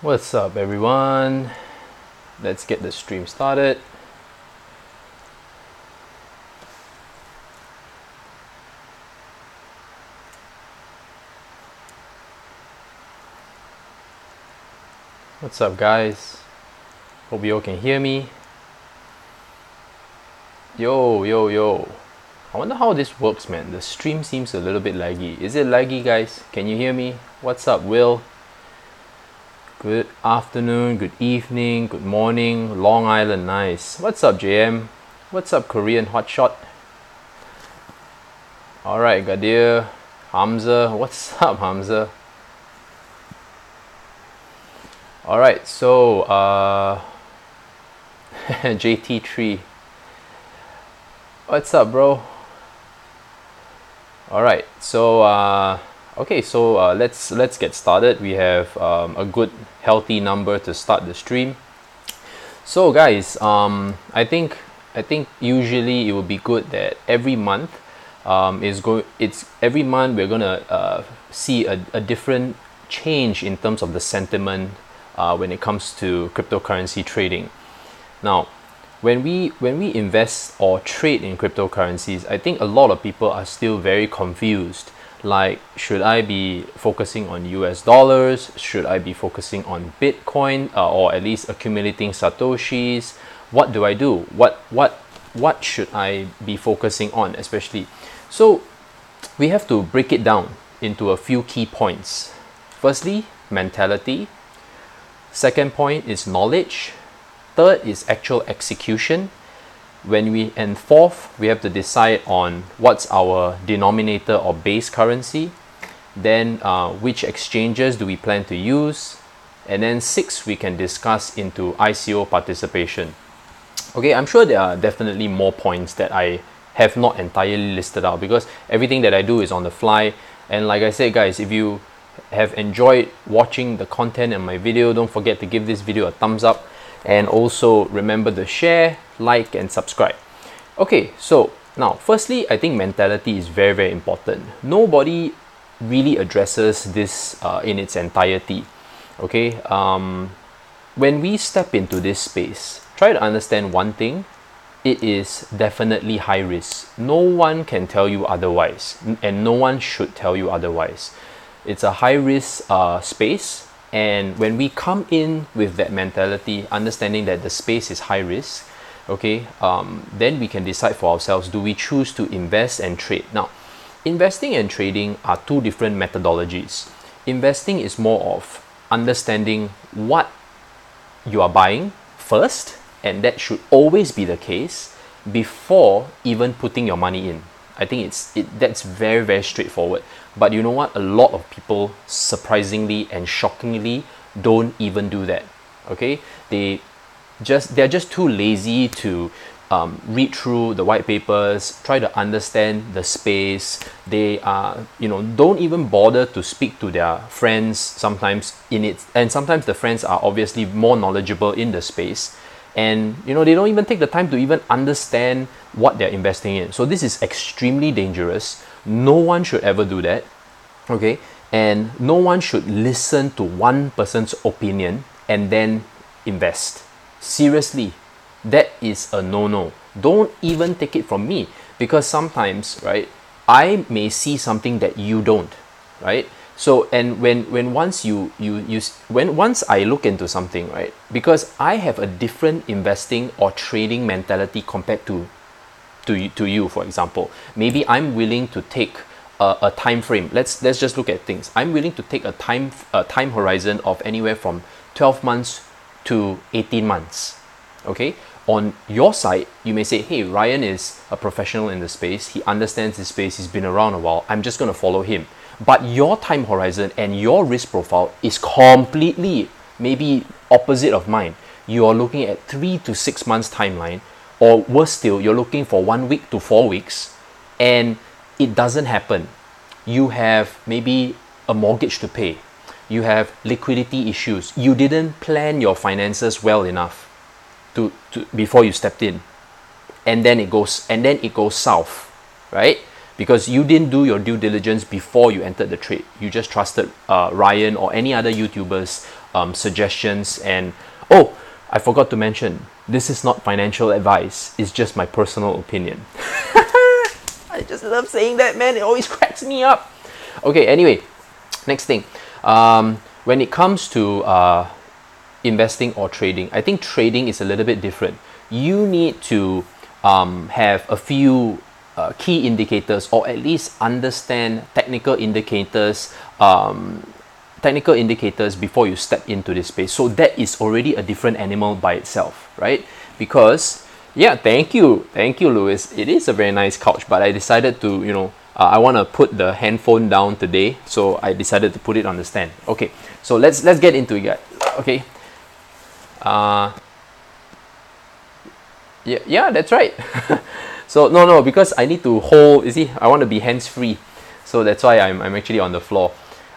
What's up, everyone? Let's get the stream started. What's up, guys? Hope you all can hear me. Yo, yo, yo. I wonder how this works, man. The stream seems a little bit laggy. Is it laggy, guys? Can you hear me? What's up, Will? Good afternoon, good evening, good morning, Long Island, nice. What's up, JM? What's up, Korean hotshot? Alright, Gadir, Hamza. What's up, Hamza? Alright, so JT3. What's up, bro? Alright, so let's get started. We have a good healthy number to start the stream. So guys, I think usually it would be good that every month every month we're gonna see a different change in terms of the sentiment when it comes to cryptocurrency trading. Now, when we invest or trade in cryptocurrencies, I think a lot of people are still very confused. Like, should I be focusing on US dollars? Should I be focusing on Bitcoin, or at least accumulating satoshis? What do I do? What should I be focusing on, especially? So we have to break it down into a few key points. Firstly, mentality. Second point is knowledge. Third is actual execution. And fourth, we have to decide on what's our denominator or base currency. Then which exchanges do we plan to use? And then sixth, we can discuss into ICO participation. Okay, I'm sure there are definitely more points that I have not entirely listed out, because everything that I do is on the fly. And like I said, guys, if you have enjoyed watching the content in my video, don't forget to give this video a thumbs up, and also remember to share, like, and subscribe. Okay, so now firstly, I think mentality is very, very important. Nobody really addresses this in its entirety. Okay, when we step into this space, try to understand one thing: it is definitely high risk. No one can tell you otherwise, and no one should tell you otherwise. It's a high risk space, and when we come in with that mentality, understanding that the space is high risk, okay, then we can decide for ourselves, do we choose to invest and trade? Now, investing and trading are two different methodologies. Investing is more of understanding what you are buying first, and that should always be the case before even putting your money in. I think that's very, very straightforward. But you know what? A lot of people, surprisingly and shockingly, don't even do that. Okay, they're just too lazy to read through the white papers, try to understand the space. They don't even bother to speak to their friends sometimes in it, and sometimes the friends are obviously more knowledgeable in the space, and they don't even take the time to even understand what they're investing in. So this is extremely dangerous. No one should ever do that. Okay, and no one should listen to one person's opinion and then invest. Seriously, that is a no-no. Don't even take it from me, because sometimes, right, I may see something that you don't, right? So, and when once once I look into something, right, because I have a different investing or trading mentality compared to you, for example. Maybe I'm willing to take a time frame. Let's just look at things. I'm willing to take a time horizon of anywhere from 12 months to 18 months. Okay, on your side, you may say, hey, Ryan is a professional in the space, he understands the space, he's been around a while, I'm just going to follow him. But your time horizon and your risk profile is completely maybe opposite of mine. You are looking at 3 to 6 months timeline, or worse still, you're looking for 1 week to 4 weeks, and it doesn't happen. You have maybe a mortgage to pay. You have liquidity issues. You didn't plan your finances well enough to before you stepped in, and then it goes south, right? Because you didn't do your due diligence before you entered the trade. You just trusted Ryan or any other YouTubers suggestions. And oh, I forgot to mention, this is not financial advice, it's just my personal opinion. I just love saying that, man. It always cracks me up. Okay, anyway, next thing. When it comes to investing or trading, I think trading is a little bit different. You need to have a few key indicators, or at least understand technical indicators before you step into this space. So that is already a different animal by itself, right? Because yeah, thank you, Louis. It is a very nice couch, but I decided to, I want to put the handphone down today, so I decided to put it on the stand. Okay, so let's get into it, guys. Okay. Yeah, that's right. So no, because I need to hold. You see, I want to be hands free, so that's why I'm actually on the floor.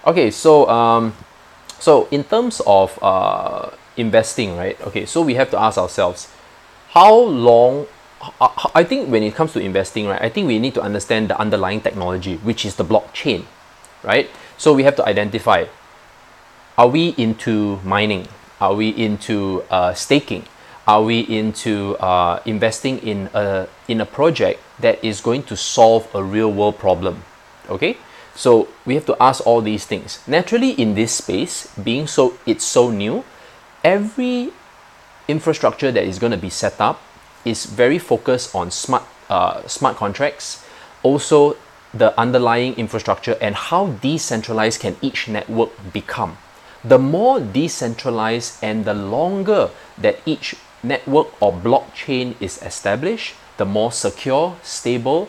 Okay, so so in terms of investing, right? Okay, so we have to ask ourselves, how long. I think when it comes to investing, right, I think we need to understand the underlying technology, which is the blockchain, right? So we have to identify: are we into mining? Are we into staking? Are we into investing in a project that is going to solve a real world problem? Okay, so we have to ask all these things. Naturally, in this space, it's so new, every infrastructure that is going to be set up is very focused on smart contracts, also the underlying infrastructure, and how decentralized can each network become. The more decentralized and the longer that each network or blockchain is established, the more secure, stable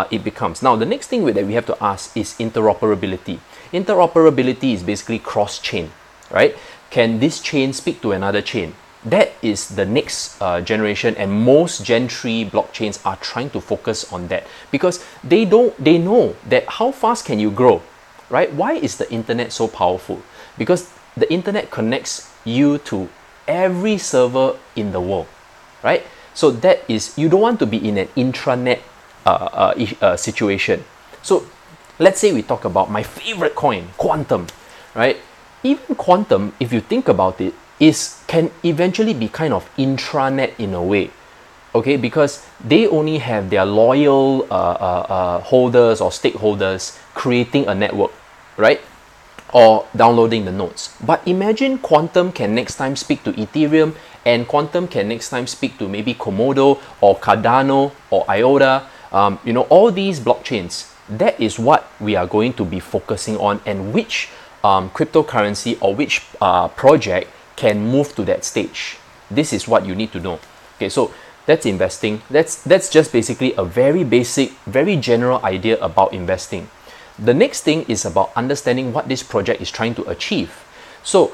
it becomes. Now, the next thing that we have to ask is interoperability. Interoperability is basically cross-chain, right? Can this chain speak to another chain? That is the next generation, and most Gen 3 blockchains are trying to focus on that, because they know that how fast can you grow, right? Why is the internet so powerful? Because the internet connects you to every server in the world, right? So that is, you don't want to be in an intranet situation. So let's say we talk about my favorite coin, Quantum, right? Even Quantum, if you think about it, can eventually be kind of intranet in a way, okay? Because they only have their loyal holders or stakeholders creating a network, right? Or downloading the nodes. But imagine Quantum can next time speak to Ethereum, and Quantum can next time speak to maybe Komodo or Cardano or IOTA, all these blockchains. That is what we are going to be focusing on, and which cryptocurrency or which project can move to that stage. This is what you need to know. Okay, so that's investing. That's just basically a very basic, very general idea about investing. The next thing is about understanding what this project is trying to achieve. So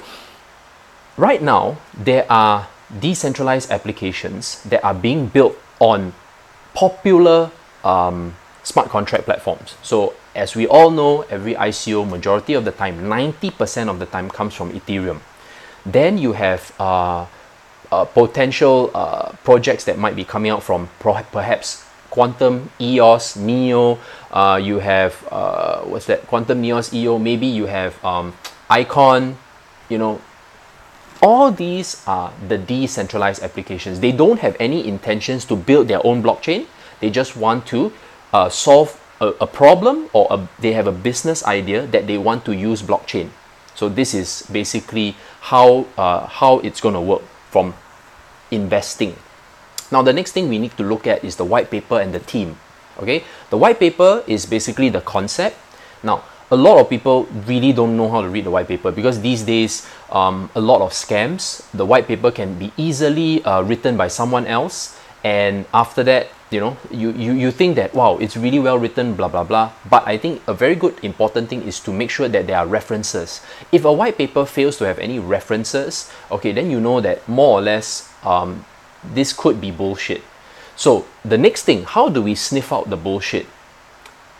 right now, there are decentralized applications that are being built on popular smart contract platforms. So as we all know, every ICO, majority of the time, 90% of the time, comes from Ethereum. Then you have potential projects that might be coming out from perhaps Quantum, EOS, NEO. You have what's that? Quantum, NEOS, EO. Maybe you have Icon. All these are the decentralized applications. They don't have any intentions to build their own blockchain. They just want to solve a problem, or they have a business idea that they want to use blockchain. So this is basically how it's going to work from investing. Now, the next thing we need to look at is the white paper and the team. Okay, the white paper is basically the concept. Now, a lot of people really don't know how to read the white paper, because these days a lot of scams. The white paper can be easily written by someone else, and after that, you think that, wow, it's really well written, blah blah blah. But I think a very good important thing is to make sure that there are references. If a white paper fails to have any references, okay, then you know that more or less this could be bullshit. So the next thing, how do we sniff out the bullshit?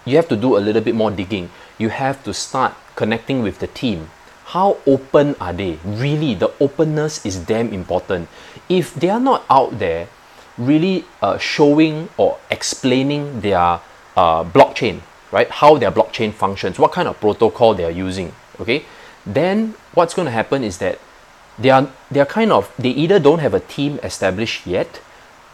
You have to do a little bit more digging. You have to start connecting with the team. How open are they? Really, the openness is damn important. If they are not out there really showing or explaining their blockchain, right? How their blockchain functions, what kind of protocol they are using, okay? Then what's going to happen is that they are kind of, they either don't have a team established yet,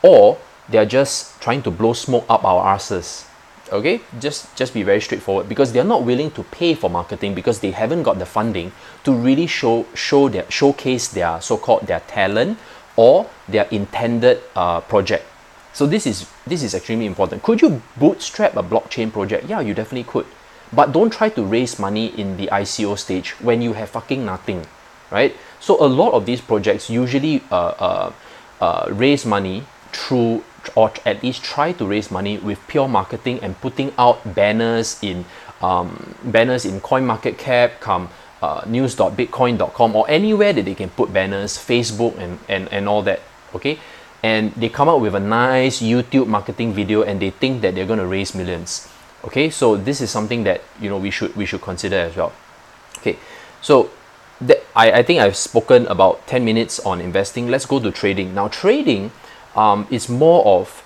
or they are just trying to blow smoke up our asses. Okay, just be very straightforward, because they're not willing to pay for marketing because they haven't got the funding to really showcase their so-called their talent or their intended project. So this is extremely important. Could you bootstrap a blockchain project? Yeah, you definitely could, but don't try to raise money in the ICO stage when you have fucking nothing, right? So a lot of these projects usually raise money through, or at least try to raise money with pure marketing and putting out banners in CoinMarketCap, news.bitcoin.com, or anywhere that they can put banners, Facebook and all that. Okay, and they come up with a nice YouTube marketing video and they think that they're going to raise millions. Okay, so this is something that, you know, we should consider as well. Okay, so I think I've spoken about 10 minutes on investing. Let's go to trading. Now trading is more of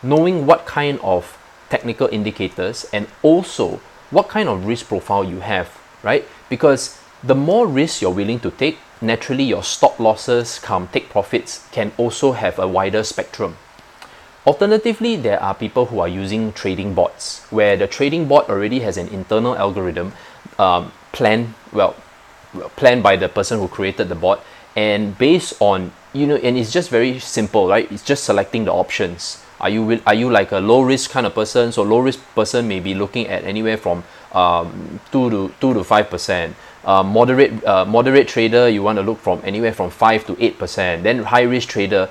knowing what kind of technical indicators and also what kind of risk profile you have, right? Because the more risk you're willing to take, naturally your stop losses take profits can also have a wider spectrum. Alternatively, there are people who are using trading bots, where the trading bot already has an internal algorithm planned by the person who created the bot, and based on, you know, and it's just very simple, right? It's just selecting the options. Are you like a low risk kind of person? So low risk person may be looking at anywhere from 2 to 5%. Moderate trader, you want to look from anywhere from 5 to 8%. Then high risk trader,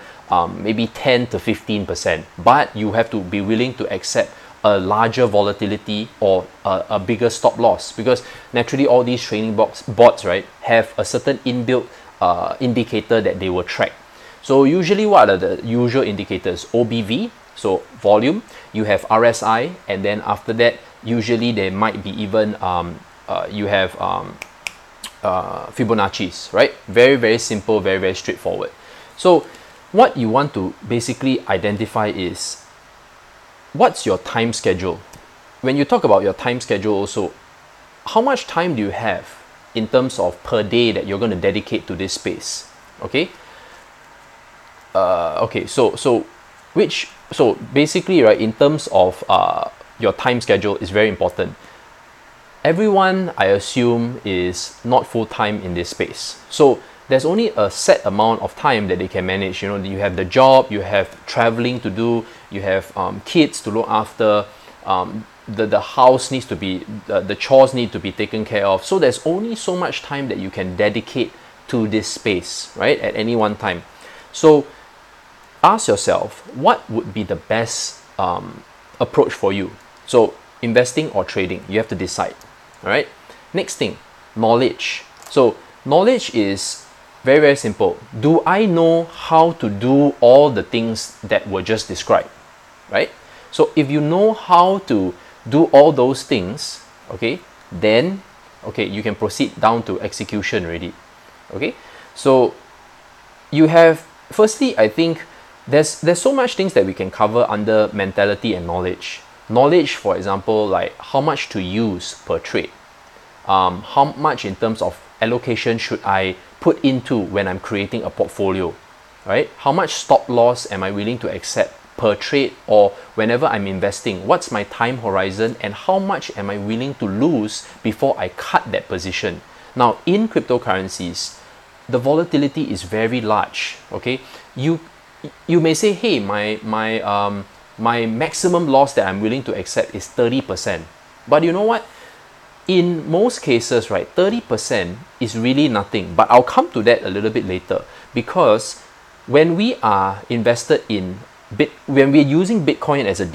maybe 10 to 15%. But you have to be willing to accept a larger volatility or a bigger stop loss, because naturally all these trading bots, right, have a certain inbuilt indicator that they will track. So usually what are the usual indicators? OBV, so volume, you have RSI, and then after that usually there might be even you have Fibonacci's, right? Very, very simple, very, very straightforward. So what you want to basically identify is, what's your time schedule? When you talk about your time schedule also, how much time do you have in terms of per day that you're going to dedicate to this space? Okay. So basically, right, in terms of your time schedule is very important. Everyone, I assume, is not full-time in this space. So there's only a set amount of time that they can manage. You know, you have the job, you have traveling to do, you have kids to look after, the house needs to be, the chores need to be taken care of. So there's only so much time that you can dedicate to this space, right, at any one time. So ask yourself, what would be the best approach for you? So investing or trading, you have to decide. All right. Next thing, knowledge. So knowledge is very, very simple. Do I know how to do all the things that were just described? Right. So if you know how to do all those things, okay, then you can proceed down to execution already. Okay. So you have, firstly, I think there's so much things that we can cover under mentality and knowledge. Knowledge, for example, like how much to use per trade, how much in terms of allocation should I put into when I'm creating a portfolio, right? How much stop loss am I willing to accept per trade or whenever I'm investing? What's my time horizon and how much am I willing to lose before I cut that position? Now, in cryptocurrencies, the volatility is very large. Okay, you may say, hey, my maximum loss that I'm willing to accept is 30%. But you know what? In most cases, right, 30% is really nothing. But I'll come to that a little bit later, because when we are invested in when we're using Bitcoin as a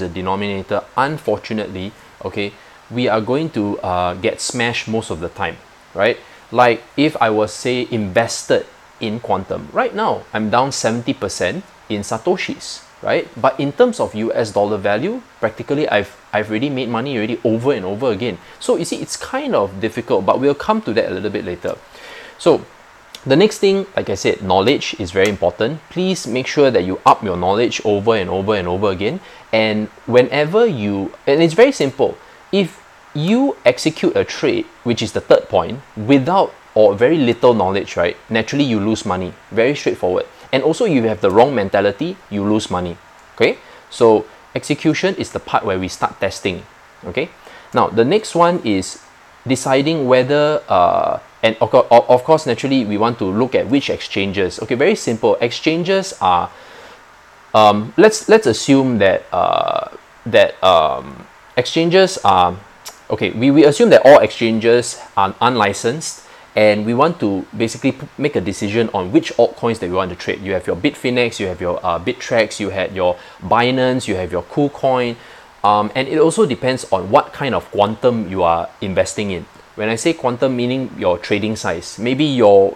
denominator, unfortunately, okay, we are going to get smashed most of the time, right? Like if I was, say, invested in quantum, right now I'm down 70% in Satoshis, right? But in terms of US dollar value, practically I've already made money already over and over again. So you see, it's kind of difficult, but we'll come to that a little bit later. So the next thing, like I said, knowledge is very important. Please make sure that you up your knowledge over and over and over again. And whenever and it's very simple, if you execute a trade, which is the third point, without or very little knowledge, right, naturally you lose money. Very straightforward. And also, you have the wrong mentality, you lose money. Okay, so execution is the part where we start testing. Okay, now the next one is deciding whether and of course naturally we want to look at which exchanges. Okay, very simple. Exchanges are let's assume that exchanges are okay. We assume that all exchanges are unlicensed, and we want to basically make a decision on which altcoins that we want to trade. You have your Bitfinex, you have your Bittrex, you had your Binance, you have your KuCoin, and it also depends on what kind of quantum you are investing in. When I say quantum, meaning your trading size, maybe your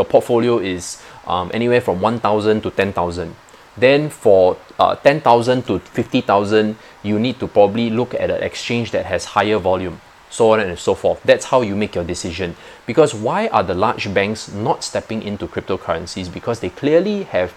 portfolio is anywhere from 1,000 to 10,000. Then for 10,000 to 50,000, you need to probably look at an exchange that has higher volume, so on and so forth. That's how you make your decision. Because why are the large banks not stepping into cryptocurrencies? Because they clearly have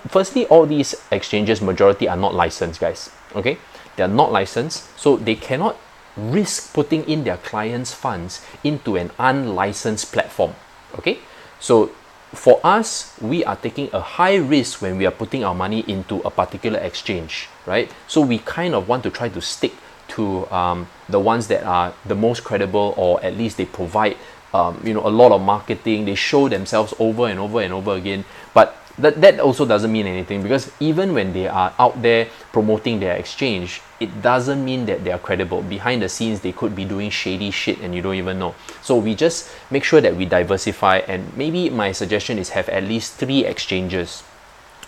firstly, all these exchanges, majority are not licensed, guys. Okay, they are not licensed, so they cannot risk putting in their clients' funds into an unlicensed platform. Okay, so for us, we are taking a high risk when we are putting our money into a particular exchange, right? So we kind of want to try to stick to the ones that are the most credible, or at least they provide a lot of marketing. They show themselves over and over and over again. But that also doesn't mean anything, because even when they are out there promoting their exchange, it doesn't mean that they are credible. Behind the scenes, they could be doing shady shit and you don't even know. So we just make sure that we diversify, and maybe my suggestion is have at least 3 exchanges.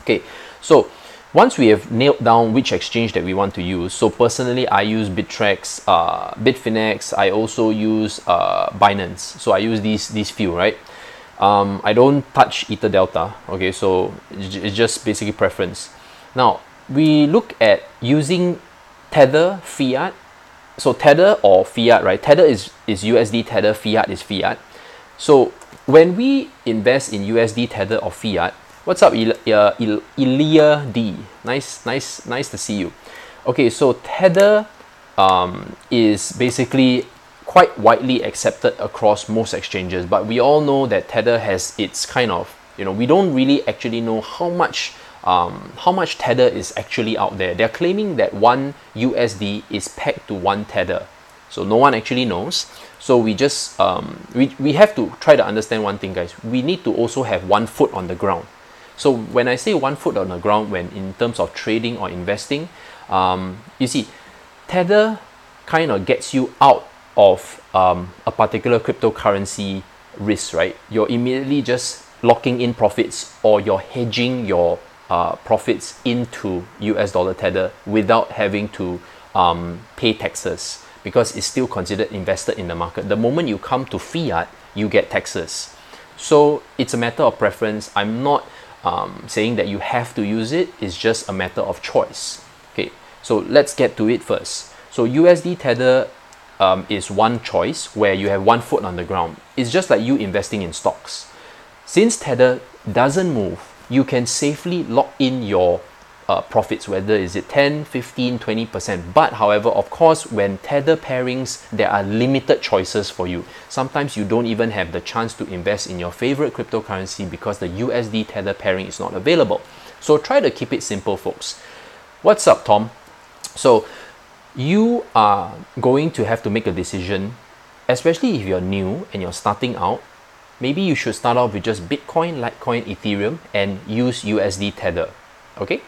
Okay, so once we have nailed down which exchange that we want to use, so personally I use Bittrex, Bitfinex, I also use Binance. So I use these few, right? I don't touch Ether Delta. Okay, so it's just basically preference. Now we look at using Tether, Fiat. So Tether or Fiat, right? Tether is USD Tether, Fiat is Fiat. So when we invest in USD Tether or Fiat, what's up, Ilya D? Nice to see you. Okay, so Tether is basically quite widely accepted across most exchanges, but we all know that Tether has its kind of, we don't really actually know how much Tether is actually out there. They're claiming that 1 USD is pegged to 1 Tether, so no one actually knows. So we just we have to try to understand one thing, guys. We need to also have 1 foot on the ground. So when I say 1 foot on the ground, when in terms of trading or investing, you see, Tether kind of gets you out of a particular cryptocurrency risk, right? You're immediately just locking in profits, or you're hedging your profits into US dollar Tether without having to pay taxes, because it's still considered invested in the market. The moment you come to fiat, you get taxes. So it's a matter of preference. I'm not saying that you have to use it. It's just a matter of choice. Okay, so let's get to it first. So USD Tether is one choice where you have 1 foot on the ground. It's just like you investing in stocks. Since Tether doesn't move, you can safely lock in your profits, whether is it 10, 15, 20%. But however, of course, when Tether pairings, there are limited choices for you. Sometimes you don't even have the chance to invest in your favorite cryptocurrency because the USD Tether pairing is not available. So try to keep it simple, folks. What's up, Tom? So you are going to have to make a decision, especially if you're new and you're starting out. Maybe you should start off with just Bitcoin, Litecoin, Ethereum, and use USD Tether. Okay,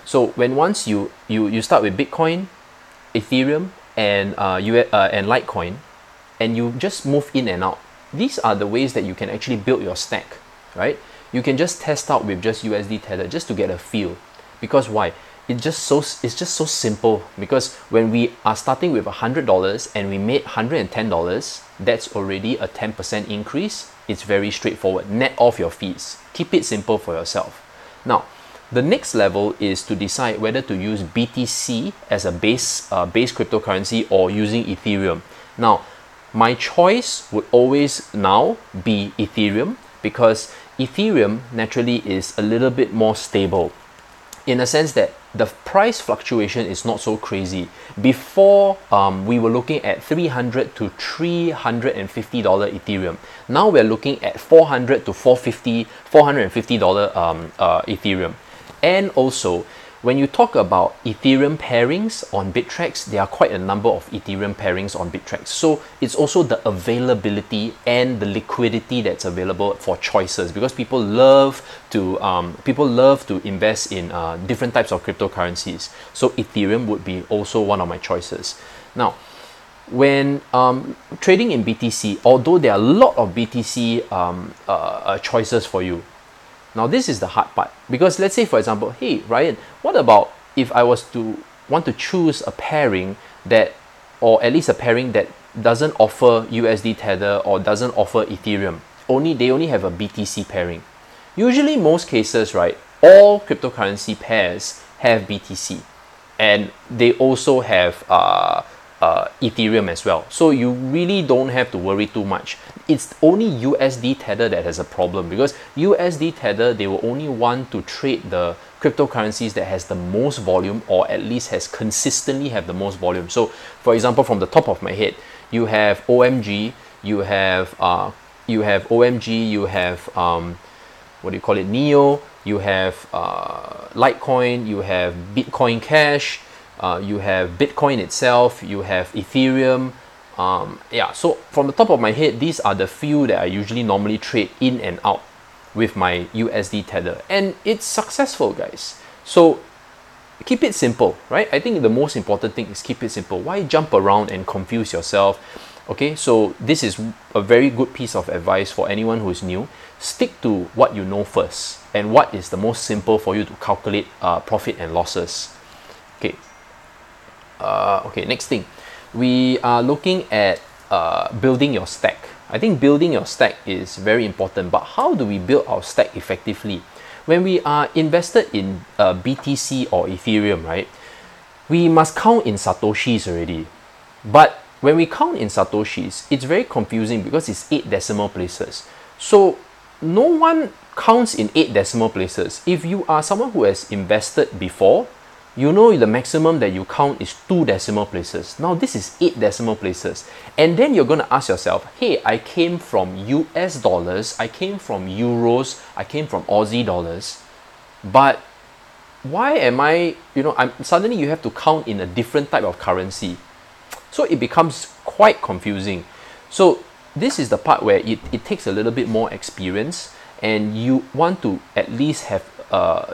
so once you start with Bitcoin, Ethereum, and Litecoin, and you just move in and out. These are the ways that you can actually build your stack, right? You can just test out with just USD Tether just to get a feel. Because why? It's just so simple. Because when we are starting with $100 and we made $110, that's already a 10% increase. It's very straightforward. Net off your fees. Keep it simple for yourself. Now, the next level is to decide whether to use BTC as a base cryptocurrency or using Ethereum. Now, my choice would always now be Ethereum, because Ethereum naturally is a little bit more stable, in a sense that the price fluctuation is not so crazy. Before, we were looking at $300 to $350 Ethereum. Now we're looking at $400 to $450 Ethereum. And also, when you talk about Ethereum pairings on Bittrex, there are quite a number of Ethereum pairings on Bittrex. So it's also the availability and the liquidity that's available for choices, because people love to invest in different types of cryptocurrencies. So Ethereum would be also one of my choices. Now, when trading in BTC, although there are a lot of BTC choices for you. Now this is the hard part, because let's say, for example, hey Ryan, what about if I was to want to choose a pairing that, or at least a pairing that doesn't offer USD Tether or doesn't offer Ethereum, they only have a BTC pairing. Usually most cases, right, all cryptocurrency pairs have BTC, and they also have Ethereum as well. So you really don't have to worry too much. It's only USD Tether that has a problem, because USD Tether, they will only want to trade the cryptocurrencies that has the most volume, or at least has consistently have the most volume. So for example, from the top of my head, you have OMG, you have OMG, you have what do you call it, Neo, you have Litecoin, you have Bitcoin Cash, you have Bitcoin itself, you have Ethereum. Yeah, so from the top of my head, these are the few that I usually normally trade in and out with my USD Tether, and it's successful, guys. So keep it simple, right? I think the most important thing is keep it simple. Why jump around and confuse yourself? Okay, so this is a very good piece of advice for anyone who is new. Stick to what you know first, and what is the most simple for you to calculate profit and losses. Okay. Okay, next thing, we are looking at building your stack. I think building your stack is very important, but how do we build our stack effectively? When we are invested in BTC or Ethereum, right, we must count in Satoshis already. But when we count in Satoshis, it's very confusing because it's 8 decimal places. So no one counts in 8 decimal places. If you are someone who has invested before, you know the maximum that you count is 2 decimal places. Now this is 8 decimal places. And then you're going to ask yourself, hey, I came from US dollars, I came from euros, I came from Aussie dollars, but why am I, suddenly you have to count in a different type of currency. So it becomes quite confusing. So this is the part where it takes a little bit more experience, and you want to at least have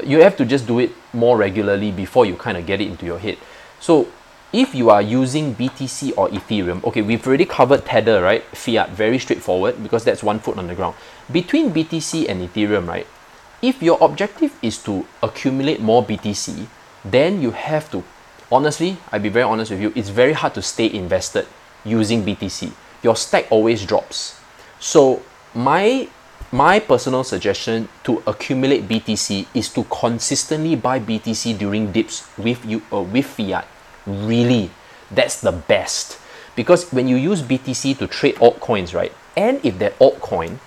you have to just do it more regularly before you kind of get it into your head. So if you are using BTC or Ethereum, okay, we've already covered Tether, right? Fiat, very straightforward, because that's one foot on the ground. Between BTC and Ethereum, right, if your objective is to accumulate more BTC, then you have to, honestly, I'll be very honest with you, it's very hard to stay invested using BTC. Your stack always drops. So my personal suggestion to accumulate BTC is to consistently buy BTC during dips with fiat. Really, that's the best. Because when you use BTC to trade altcoins, right, and if that altcoin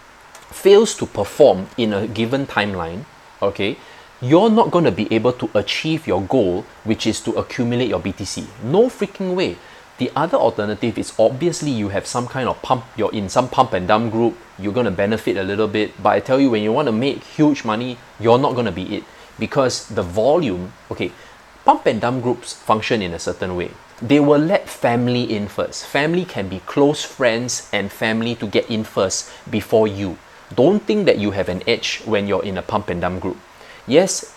fails to perform in a given timeline, okay, you're not going to be able to achieve your goal, which is to accumulate your BTC. No freaking way. The other alternative is obviously you have some kind of pump, you're in some pump and dump group, you're going to benefit a little bit, but I tell you, when you want to make huge money, you're not going to be it, because the volume, okay, pump and dump groups function in a certain way. They will let family in first. Family can be close friends and family to get in first before you. Don't think that you have an edge when you're in a pump and dump group. Yes,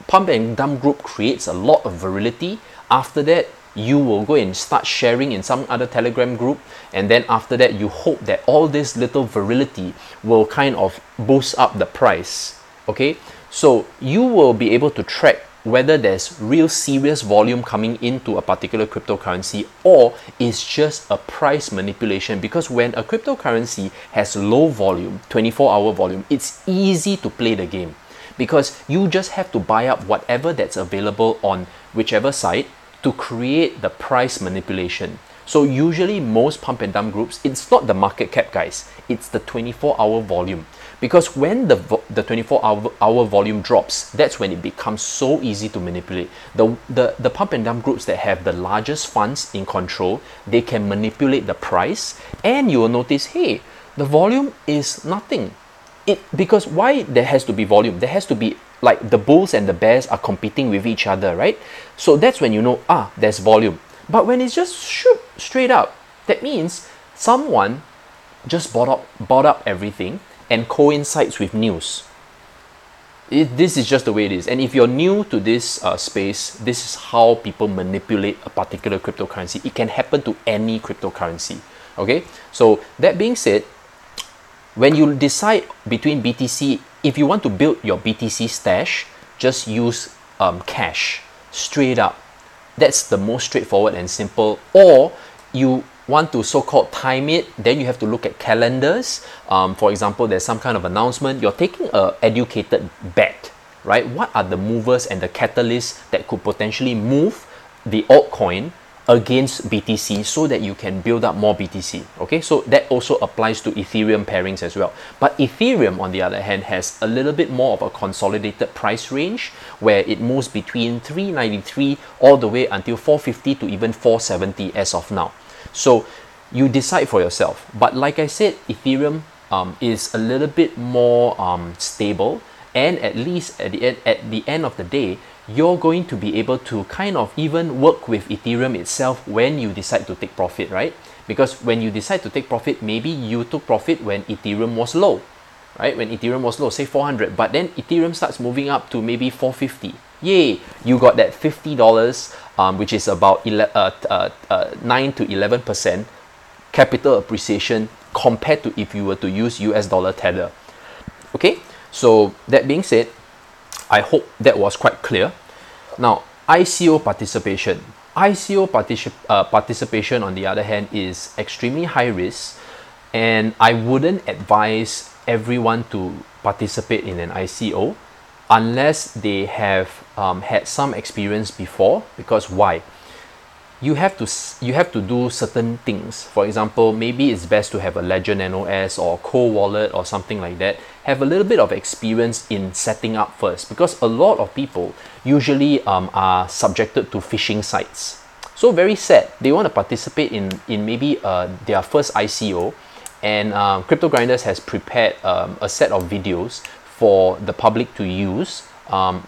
pump and dump group creates a lot of virility. After that, you will go and start sharing in some other Telegram group, and then after that you hope that all this little virility will kind of boost up the price. Okay, so you will be able to track whether there's real serious volume coming into a particular cryptocurrency, or it's just a price manipulation. Because when a cryptocurrency has low volume, 24-hour volume, it's easy to play the game, because you just have to buy up whatever that's available on whichever side to create the price manipulation. So usually most pump and dump groups, it's not the market cap, guys, it's the 24-hour volume. Because when the 24-hour volume drops, that's when it becomes so easy to manipulate. The pump and dump groups that have the largest funds in control, they can manipulate the price, and you will notice, hey, the volume is nothing. Because why there has to be volume? There has to be, like, the bulls and the bears are competing with each other, right? So that's when you know, there's volume. But when it's just shoot straight up, that means someone just bought up everything and coincides with news. This is just the way it is. And if you're new to this space, this is how people manipulate a particular cryptocurrency. It can happen to any cryptocurrency. Okay, so that being said, when you decide between BTC, if you want to build your BTC stash, just use cash straight up. That's the most straightforward and simple. Or you want to so-called time it, then you have to look at calendars. For example, there's some kind of announcement. You're taking an educated bet, right? What are the movers and the catalysts that could potentially move the altcoin against BTC so that you can build up more BTC? Okay, so that also applies to Ethereum pairings as well. But Ethereum, on the other hand, has a little bit more of a consolidated price range where it moves between 393 all the way until 450 to even 470 as of now. So you decide for yourself. But like I said, Ethereum is a little bit more stable, and at least at the end of the day, you're going to be able to kind of even work with Ethereum itself when you decide to take profit, right? Because when you decide to take profit, maybe you took profit when Ethereum was low, right? When Ethereum was low, say 400, but then Ethereum starts moving up to maybe 450. Yay, you got that $50, which is about 9 to 11% capital appreciation compared to if you were to use US dollar Tether. Okay, so that being said, I hope that was quite clear. Now, ICO participation. ICO participation, on the other hand, is extremely high risk, and I wouldn't advise everyone to participate in an ICO unless they have had some experience before. Because why? You have to do certain things. For example, maybe it's best to have a Ledger Nano S or Cold Wallet or something like that. Have a little bit of experience in setting up first, because a lot of people usually are subjected to phishing sites. So very sad. They want to participate in maybe their first ICO, and Crypto Grinders has prepared a set of videos for the public to use.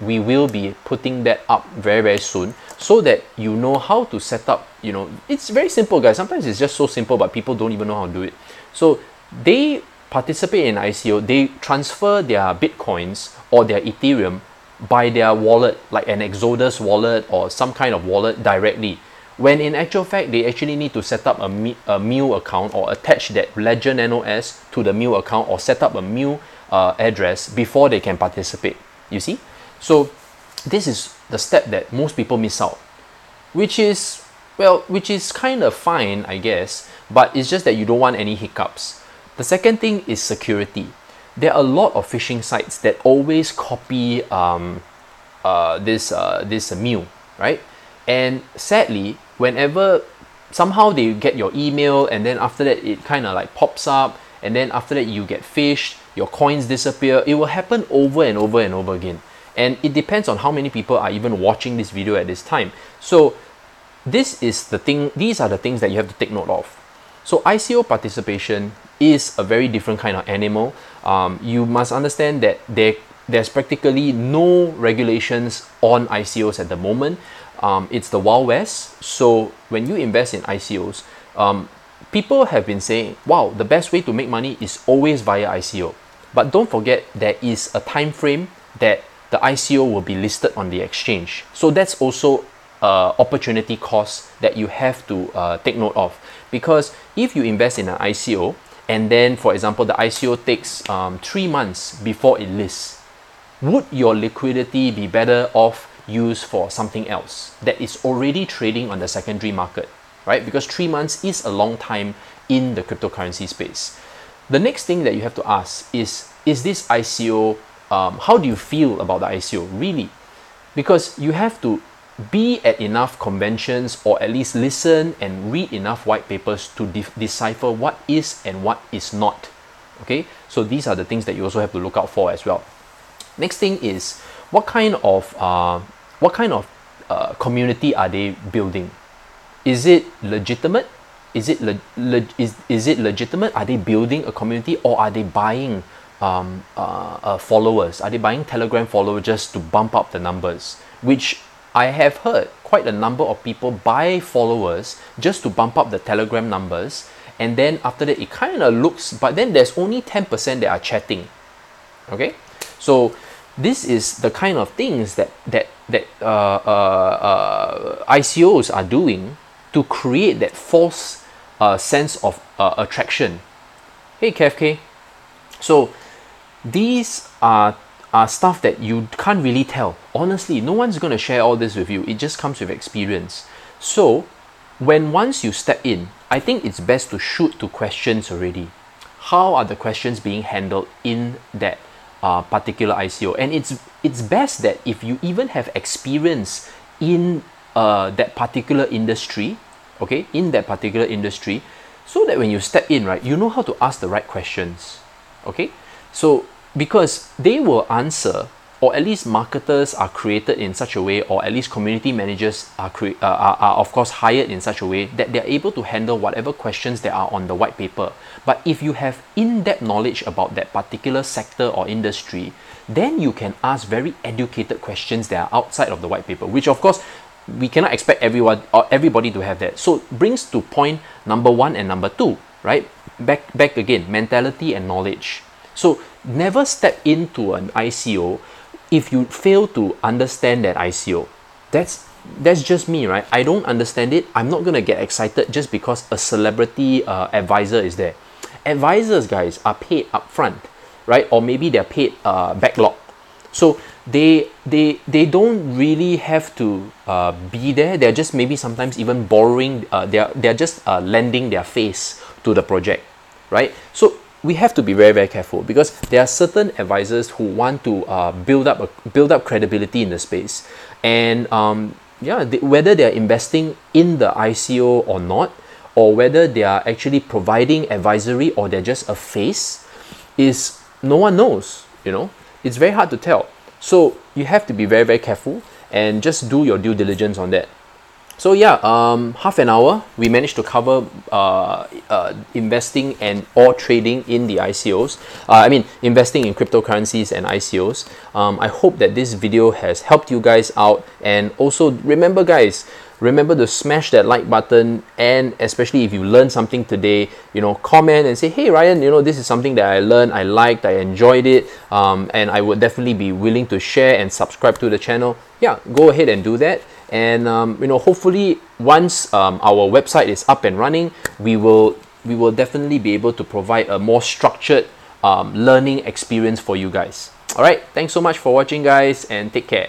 We will be putting that up very, very soon, so that you know how to set up. You know, it's very simple, guys. Sometimes it's just so simple, but people don't even know how to do it. So they participate in ICO, they transfer their Bitcoins or their Ethereum by their wallet, like an Exodus wallet or some kind of wallet directly. When in actual fact, they actually need to set up a Mu account or attach that Ledger Nano S to the Mu account or set up a Mu address before they can participate. You see? So this is the step that most people miss out, which is kind of fine, I guess, but it's just that you don't want any hiccups. The second thing is security. There are a lot of phishing sites that always copy this Mu, right? And sadly, whenever somehow they get your email, and then after that it kind of like pops up, and then after that you get phished, your coins disappear. It will happen over and over and over again. And it depends on how many people are even watching this video at this time. So these are the things that you have to take note of. So ICO participation is a very different kind of animal. You must understand that there's practically no regulations on ICOs at the moment. It's the Wild West. So when you invest in ICOs, people have been saying, wow, the best way to make money is always via ICO. But don't forget, there is a time frame that the ICO will be listed on the exchange. So that's also opportunity cost that you have to take note of. Because if you invest in an ICO, and then, for example, the ICO takes 3 months before it lists, would your liquidity be better off used for something else that is already trading on the secondary market, right? Because 3 months is a long time in the cryptocurrency space. The next thing that you have to ask is this ICO, how do you feel about the ICO, really? Because you have to be at enough conventions, or at least listen and read enough white papers to decipher what is and what is not. Okay, so these are the things that you also have to look out for as well. Next thing is, what kind of community are they building? Is it legitimate? Is it legitimate? Are they building a community, or are they buying followers? Are they buying Telegram followers just to bump up the numbers? Which I have heard quite a number of people buy followers just to bump up the Telegram numbers, and then after that it kind of looks, but then there's only 10% that are chatting. Okay, so this is the kind of things that ICOs are doing to create that false sense of attraction. Hey KFK, so these are stuff that you can't really tell. Honestly, no one's going to share all this with you. It just comes with experience. So once you step in, I think it's best to shoot to questions already. How are the questions being handled in that particular ICO? And it's best that if you even have experience in that particular industry, okay, in that particular industry, so that when you step in, right, you know how to ask the right questions. Okay, so because they will answer, or at least marketers are created in such a way, or at least community managers are of course hired in such a way that they're able to handle whatever questions that are on the white paper. But if you have in-depth knowledge about that particular sector or industry, then you can ask very educated questions that are outside of the white paper, which of course we cannot expect everyone or everybody to have that. So brings to point number 1 and number 2, right? Back again, mentality and knowledge. So never step into an ICO if you fail to understand that ICO. That's just me, right? I don't understand it. I'm not gonna get excited just because a celebrity advisor is there. Advisors, guys, are paid upfront, right? Or maybe they're paid backlog. So they don't really have to be there. They're just maybe sometimes even borrowing. They're just lending their face to the project, right? So we have to be very, very careful, because there are certain advisors who want to build up credibility in the space, and whether they are investing in the ICO or not, or whether they are actually providing advisory or they're just a face, is no one knows. You know, it's very hard to tell. So you have to be very, very careful and just do your due diligence on that. So yeah, half an hour, we managed to cover investing and or trading in the ICOs. Investing in cryptocurrencies and ICOs. I hope that this video has helped you guys out. And also remember, guys, remember to smash that like button, and especially if you learned something today, you know, comment and say, hey Ryan, you know, this is something that I learned, I liked, I enjoyed it, and I would definitely be willing to share and subscribe to the channel. Yeah, go ahead and do that. And hopefully once our website is up and running, we will definitely be able to provide a more structured learning experience for you guys. All right, thanks so much for watching, guys, and take care.